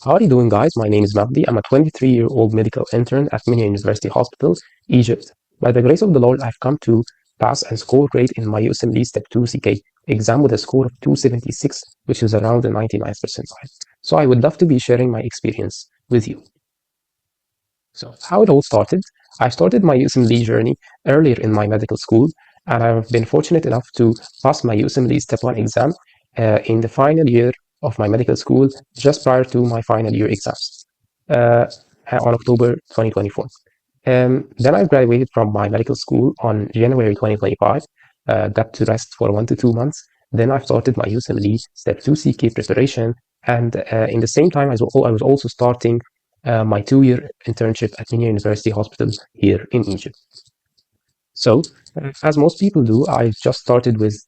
How are you doing, guys? My name is Mabdi. I'm a 23-year-old medical intern at Minya University Hospital, Egypt. By the grace of the Lord, I've come to pass and score great in my USMLE Step 2 CK exam with a score of 276, which is around the 99th percentile. So I would love to be sharing my experience with you. So how it all started, I started my USMLE journey earlier in my medical school, and I've been fortunate enough to pass my USMLE Step 1 exam in the final year of my medical school, just prior to my final year exams uh, on October 2024. Then I graduated from my medical school on January 2025, got to rest for 1 to 2 months. Then I started my USMLE Step 2 CK preparation, and in the same time, I was also starting my 2-year internship at Minya University Hospital here in Egypt. So, as most people do, I just started with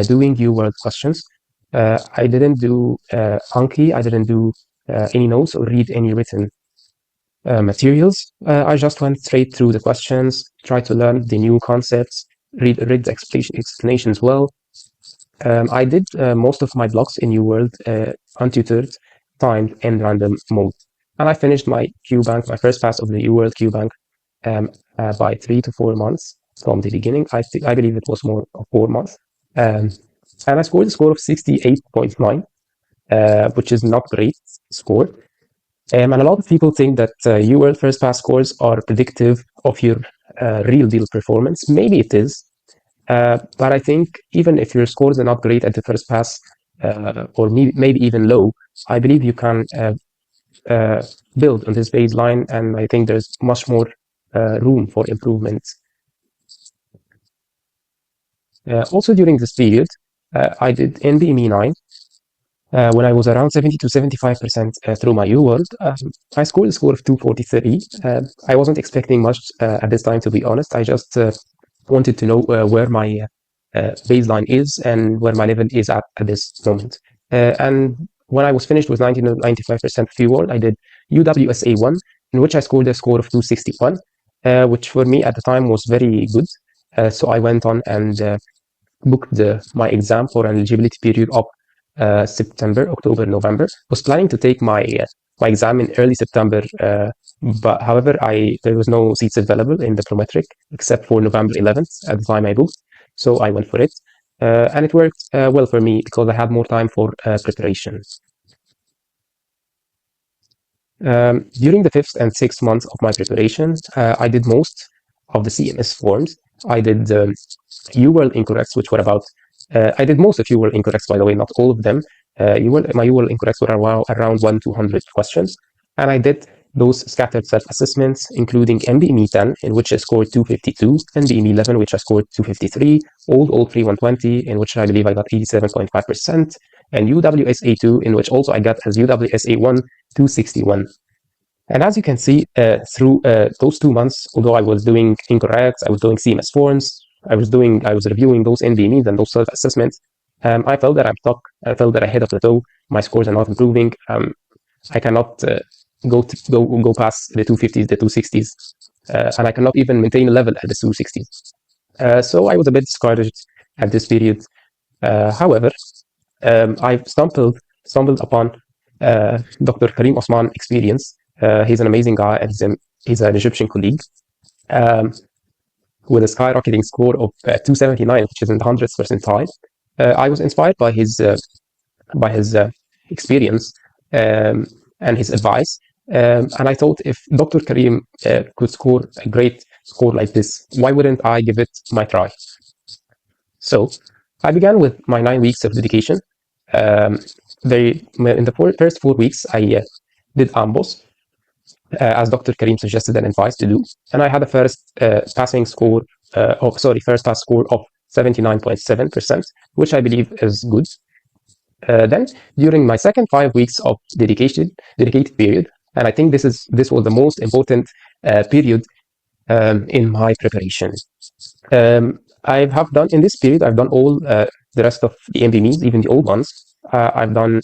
doing UWorld questions. I didn't do Anki, I didn't do any notes or read any written materials. I just went straight through the questions, tried to learn the new concepts, read the explanations well. I did most of my blocks in UWorld untutored, timed, and random mode. And I finished my Qbank, my first pass of the UWorld Qbank by 3 to 4 months from the beginning. I believe it was more of 4 months. And I scored a score of 68.9, which is not great score. And a lot of people think that UWorld first pass scores are predictive of your real deal performance. Maybe it is. But I think even if your scores are not great at the first pass, or maybe even low, I believe you can build on this baseline, and I think there's much more room for improvement. Also during this period, I did NBME 9. When I was around 70 to 75% through my UWorld, I scored a score of 243. I wasn't expecting much at this time, to be honest. I just wanted to know where my baseline is and where my level is at this moment. And when I was finished with 90 to 95% UWorld, I did UWSA 1, in which I scored a score of 261, which for me at the time was very good. So I went on and booked my exam for an eligibility period of September, October, November. Was planning to take my exam in early September, but however, there was no seats available in the prometric except for November 11th at the time I booked. So I went for it, and it worked well for me because I had more time for preparation. During the 5th and 6th months of my preparation, I did most of the CMS forms. I did UWorld incorrects, which were about I did most of UWorld incorrects, by the way, not all of them. My UWorld incorrects were around 1 to 100 questions. And I did those scattered self-assessments, including MBME 10, in which I scored 252, MBME 11, which I scored 253, Old 3 120, in which I believe I got 87.5%, and UWSA 2, in which also I got as UWSA 1, 261. And as you can see, through those 2 months, although I was doing incorrects, I was doing CMS forms, I was reviewing those NBMEs and those self-assessments. I felt that I'm stuck. I felt that I hit a plateau. My scores are not improving. I cannot go past the 250s, the 260s, and I cannot even maintain a level at the 260s. So I was a bit discouraged at this period. However, I stumbled upon Dr. Karim Osman experience. He's an amazing guy, and he's an Egyptian colleague. With a skyrocketing score of 279, which is in the 100th percentile. I was inspired by his experience and his advice. And I thought if Dr. Karim could score a great score like this, why wouldn't I give it my try? So I began with my 9 weeks of dedication. In the first 4 weeks, I did Amboss, as Dr. Karim suggested and advised to do. And I had a first pass score of 79.7%, which I believe is good. Then, during my second 5 weeks of dedicated period, and I think this was the most important period in my preparation. I have done in this period. I've done all the rest of the MVMEs, even the old ones. I've done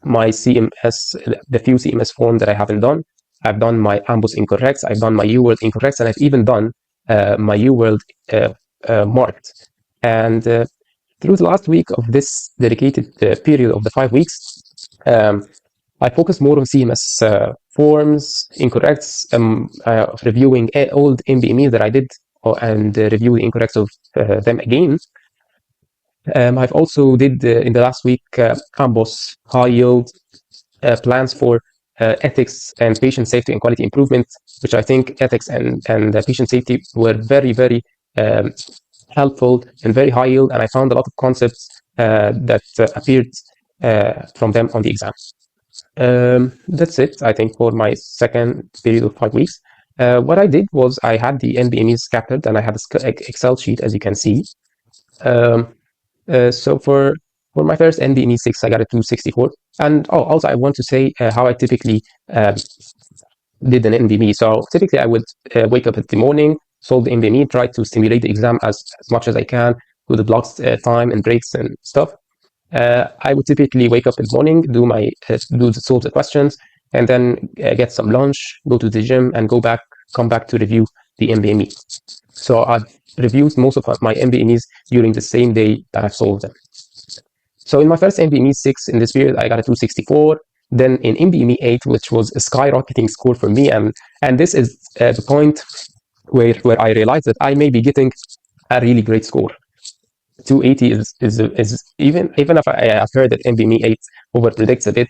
my CMS, the few CMS forms that I haven't done. I've done my Amboss incorrects, I've done my UWorld incorrects, and I've even done my UWorld marked. And through the last week of this dedicated period of the 5 weeks, I focused more on CMS forms, incorrects, reviewing old NBME that I did, and review the incorrects of them again. I've also did in the last week Amboss high yield plans for ethics and patient safety and quality improvement, which I think ethics and patient safety were very, very helpful and very high yield, and I found a lot of concepts that appeared from them on the exam. That's it, I think, for my second period of 5 weeks. What I did was I had the NBMEs scattered, and I had an Excel sheet, as you can see. So for my first NBME 6, I got a 264. And also I want to say how I typically did an NBME. So typically I would wake up in the morning, solve the NBME, try to simulate the exam as much as I can, do the blocks time and breaks and stuff. I would typically wake up in the morning, solve the questions, and then get some lunch, go to the gym, and come back to review the NBME. So I've reviewed most of my NBMEs during the same day that I've solved them. So in my first NBME 6 in this period, I got a 264. Then in NBME 8, which was a skyrocketing score for me, and this is the point where I realized that I may be getting a really great score. 280 is even if I've heard that NBME 8 overpredicts a bit,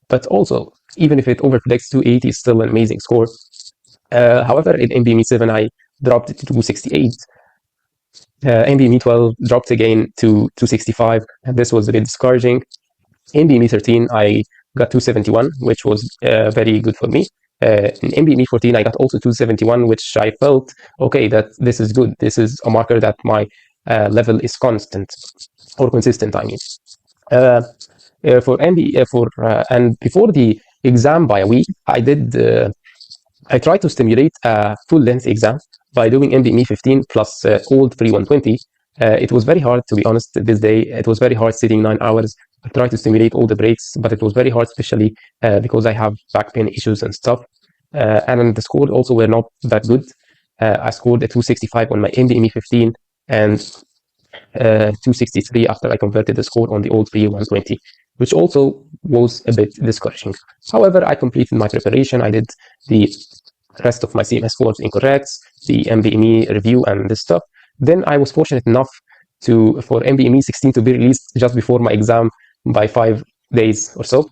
but also even if it overpredicts, 280 is still an amazing score. However, in NBME 7, I dropped it to 268. NBME 12 dropped again to 265, and this was a bit discouraging. NBME 13, I got 271, which was very good for me. In NBME 14, I got also 271, which I felt, okay, that this is good. This is a marker that my level is consistent, I mean. And before the exam by a week, I tried to stimulate a full-length exam by doing NBME 15 plus old 3120. It was very hard, to be honest, this day. It was very hard sitting 9 hours. I tried to stimulate all the breaks, but it was very hard, especially because I have back pain issues and stuff. And the scores also were not that good. I scored a 265 on my NBME 15 and 263 after I converted the score on the old 3120, which also was a bit discouraging. However, I completed my preparation. I did the rest of my CMS forms incorrects, the NBME review and this stuff. Then I was fortunate enough for NBME 16 to be released just before my exam by 5 days or so.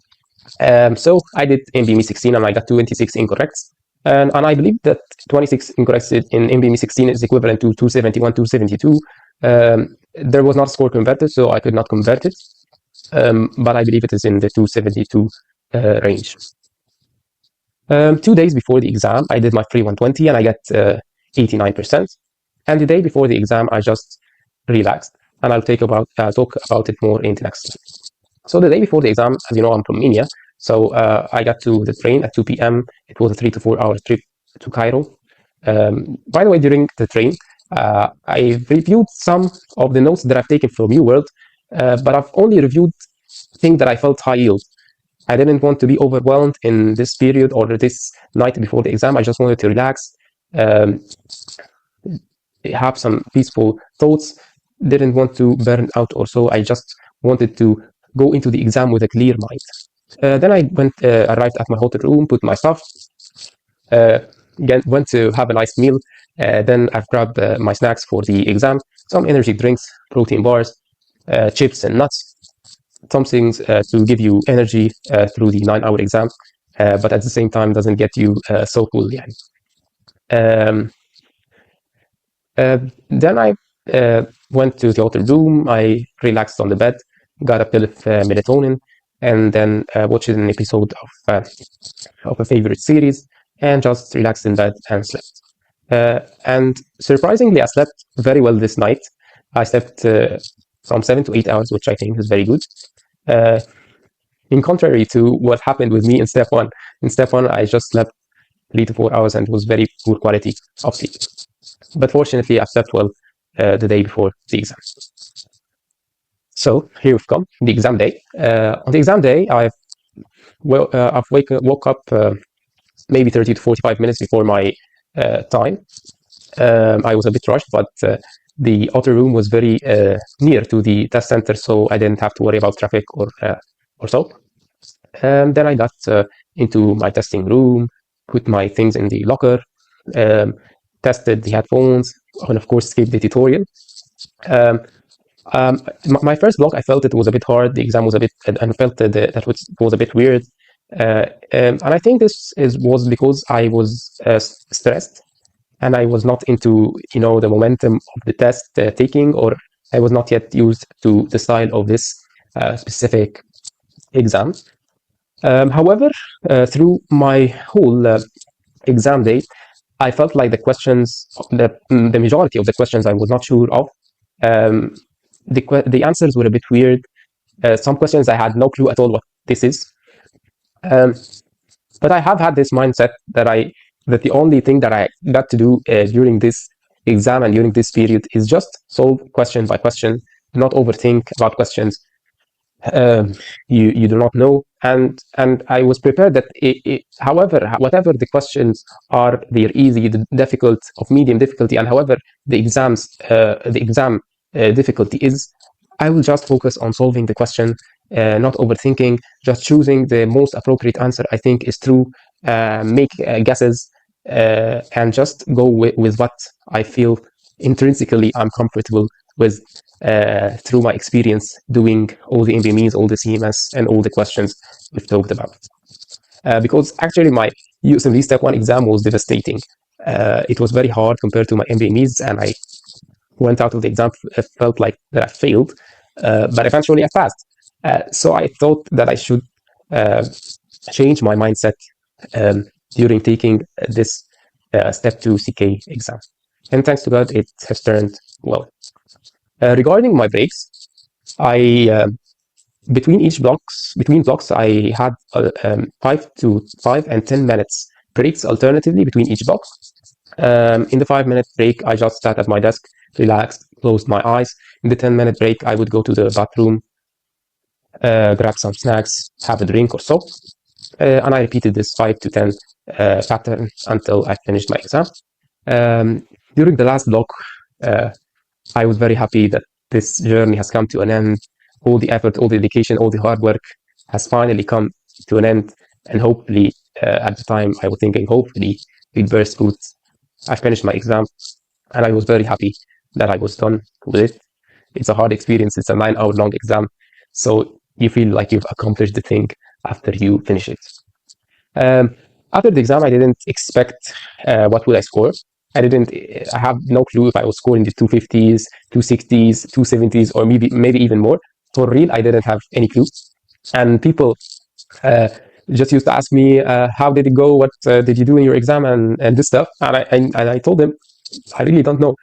So I did NBME 16 and I got 26 incorrects. And I believe that 26 incorrects in NBME 16 is equivalent to 271, 272. There was not a score converted, so I could not convert it. But I believe it is in the 272 range. 2 days before the exam, I did my free 120 and I got 89%. And the day before the exam, I just relaxed, and I'll talk about it more in the next slide. So the day before the exam, as you know, I'm from India, so I got to the train at 2 p.m. It was a 3 to 4 hour trip to Cairo. By the way, during the train, I reviewed some of the notes that I've taken from UWorld, but I've only reviewed things that I felt high yield. I didn't want to be overwhelmed in this period or this night before the exam. I just wanted to relax, have some peaceful thoughts, didn't want to burn out or so. I just wanted to go into the exam with a clear mind. Then I arrived at my hotel room, put my stuff, went to have a nice meal. Then I've grabbed my snacks for the exam, some energy drinks, protein bars, chips and nuts, some things to give you energy through the 9-hour exam, but at the same time doesn't get you so full. Then I went to the hotel room. I relaxed on the bed, got a pill of melatonin, and then watched an episode of a favorite series, and just relaxed in bed and slept. And surprisingly, I slept very well this night. I slept from 7 to 8 hours, which I think is very good. In contrary to what happened with me in step one. In step one, I just slept 3 to 4 hours and it was very poor quality of sleep. But fortunately, I slept well the day before the exam. So here we've come, the exam day. On the exam day, I've woke up maybe 30 to 45 minutes before my time. I was a bit rushed, but the hotel room was very near to the test center, so I didn't have to worry about traffic or so. Then I got into my testing room, put my things in the locker, tested the headphones, and of course skipped the tutorial. My first block, I felt it was a bit hard. The exam was a bit, and I felt that was a bit weird. And I think this was because I was stressed and I was not into, the momentum of the test taking, or I was not yet used to the style of this specific exam. However, through my whole exam day, I felt like the majority of the questions I was not sure of. The answers were a bit weird. Some questions I had no clue at all what this is. But I have had this mindset that the only thing that I got to do during this exam and during this period is just solve question by question, not overthink about questions you do not know, and I was prepared that however whatever the questions are, they're easy, the difficult, of medium difficulty, and however the exam difficulty is, I will just focus on solving the question, not overthinking, just choosing the most appropriate answer I think is true, make guesses, and just go with what I feel intrinsically I'm comfortable with, through my experience doing all the MBMEs, all the CMS, and all the questions we've talked about. Because actually my USMLE Step 1 exam was devastating. It was very hard compared to my MBMEs, and I went out of the exam, felt like that I failed, but eventually I passed. So I thought that I should change my mindset during taking this Step 2 CK exam. And thanks to God, it has turned well. Regarding my breaks, I between blocks, I had 5 and 10 minutes breaks alternatively between each block. In the 5-minute break, I just sat at my desk, relaxed, closed my eyes. In the 10-minute break, I would go to the bathroom, grab some snacks, have a drink or so, and I repeated this 5 to 10 pattern until I finished my exam. During the last block, I was very happy that this journey has come to an end. All the effort, all the dedication, all the hard work has finally come to an end. And hopefully, at the time, I was thinking, hopefully, it bears fruits. I finished my exam, and I was very happy that I was done with it. It's a hard experience. It's a 9-hour-long exam. So you feel like you've accomplished the thing after you finish it. After the exam, I didn't expect what would I score. I have no clue if I was scoring the 250s, 260s, 270s, or maybe even more. For real, I didn't have any clue. And people just used to ask me, how did it go? What did you do in your exam, and this stuff? And I told them, I really don't know.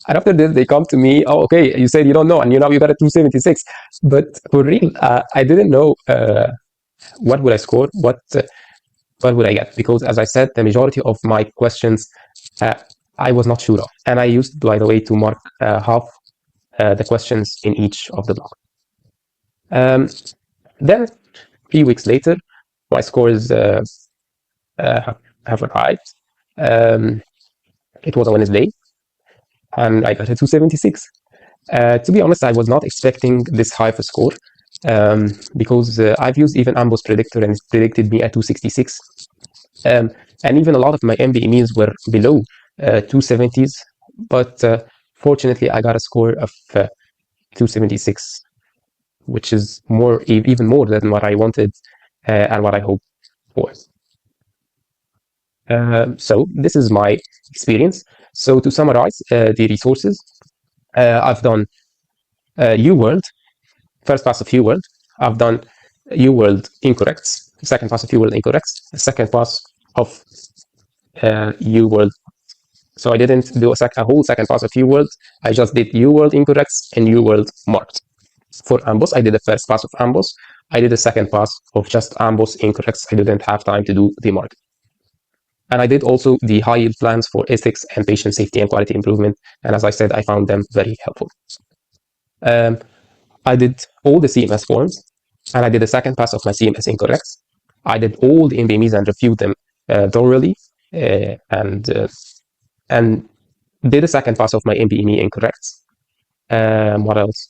And after this, they come to me, oh, okay, you said you don't know, and now you got a 276. But for real, I didn't know what would I score, what would I get? Because as I said, the majority of my questions I was not sure of. And I used, by the way, to mark half the questions in each of the blocks. Then, 3 weeks later, my scores have arrived. It was a Wednesday, and I got a 276. To be honest, I was not expecting this high of a score, because I've used even Amboss predictor, and it predicted me at 266. And even a lot of my MBMEs were below 270s, but fortunately I got a score of 276, which is even more than what I wanted and what I hoped for. So this is my experience. So to summarize the resources, I've done UWorld, first pass of UWorld. I've done UWorld incorrects, second pass of UWorld incorrects, second pass of UWorld. So I didn't do a whole second pass of UWorld. I just did UWorld incorrects and UWorld marked. For Amboss, I did the first pass of Amboss. I did the second pass of just Amboss incorrects. I didn't have time to do the mark. And I did also the high yield plans for ethics and patient safety and quality improvement. And as I said, I found them very helpful. I did all the CMS forms, and I did the second pass of my CMS incorrects. I did all the MBMEs and reviewed them thoroughly, and did a second pass of my MBME incorrects. What else?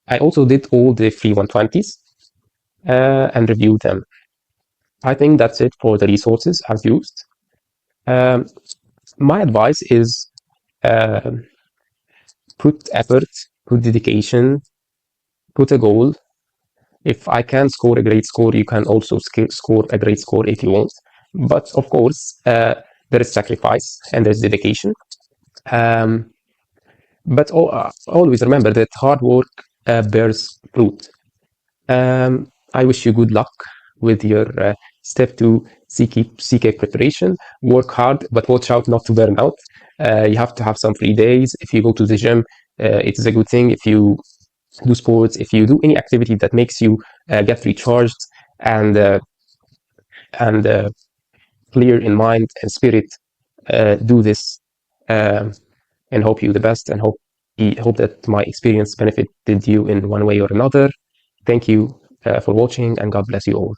I also did all the free 120s. and review them. I think that's it for the resources I've used. My advice is uh, put effort, put dedication, put a goal. If I can score a great score, you can also score a great score if you want. But of course, there is sacrifice and there's dedication. Um, but always remember that hard work bears fruit. I wish you good luck with your step 2 CK preparation. Work hard, but watch out not to burn out. You have to have some free days. If you go to the gym, it is a good thing. If you do sports, if you do any activity that makes you get recharged and clear in mind and spirit, do this, and hope you the best, and hope that my experience benefited you in one way or another. Thank you for watching, and God bless you all.